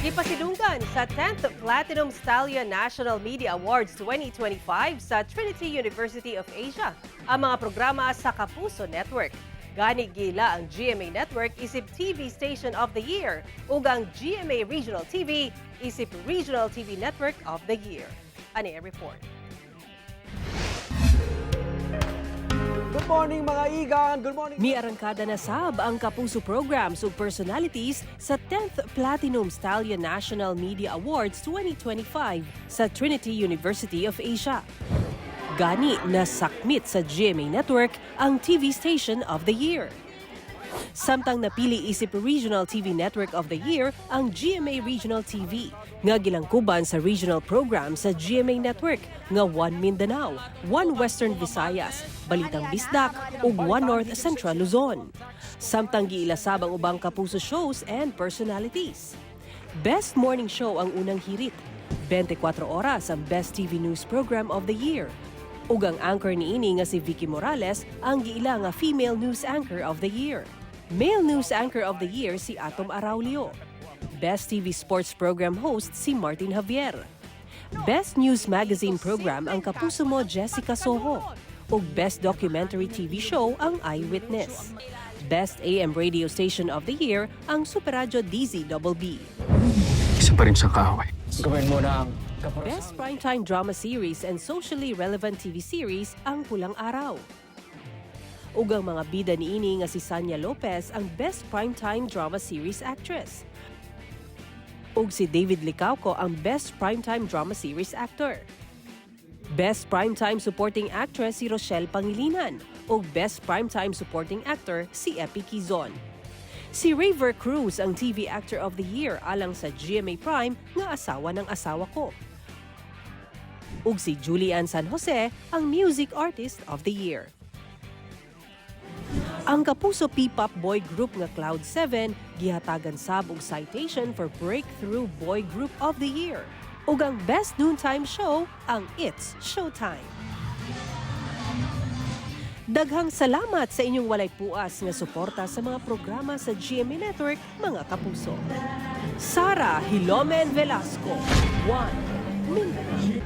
Gipasilungan sa 10th Platinum Stallion National Media Awards 2025 sa Trinity University of Asia ang mga programa sa Kapuso Network. Gani giila ang GMA Network isip TV Station of the Year ug ang GMA Regional TV isip Regional TV Network of the Year. Ani ang report. Good morning mga igan! Good morning! Miarangkada na sab ang Kapuso programs ug personalities sa 10th Platinum Stallion National Media Awards 2025 sa Trinity University of Asia. Gani na sakmit sa GMA Network ang TV Station of the Year. Samtang napili isip Regional TV Network of the Year ang GMA Regional TV nga gilangkuban sa regional program sa GMA Network nga One Mindanao, One Western Visayas, Balitang Bisdak ug One North Central Luzon. Samtang giilasab ang ubang Kapuso shows and personalities. Best Morning Show ang unang hirit. 24 oras ang Best TV News Program of the Year. Ug ang anchor niini nga si Vicky Morales ang giila nga Female News Anchor of the Year. Male News Anchor of the Year si Atom Araulio. Best TV Sports Program Host si Martin Javier. Best News Magazine Program ang Kapuso Mo Jessica Soho. Ug Best Documentary TV Show ang Eyewitness. Best AM Radio Station of the Year ang Superradyo DZBB. Isa pa rin sa kaaway. Gawin mo na ang Best Primetime Drama Series and Socially Relevant TV Series ang Pulang Araw. Ug ang mga bida niini nga si Sanya Lopez ang Best Primetime Drama Series Actress. Ug si David Licauco ang Best Primetime Drama Series Actor. Best Primetime Supporting Actress si Rochelle Pangilinan ug Best Primetime Supporting Actor si Epi Quizon. Si Raver Cruz ang TV Actor of the Year alang sa GMA Prime nga Asawa ng Asawa Ko. Ug si Julian San Jose ang Music Artist of the Year. Ang Kapuso P-pop boy group nga Cloud7 gihatagan sab og citation for Breakthrough Boy Group of the Year. Ug ang Best Noontime Show ang It's Showtime. Daghang salamat sa inyong walay puas nga suporta sa mga programa sa GMA Network, mga Kapuso. Sara Hilomen Velasco, One Mindanao.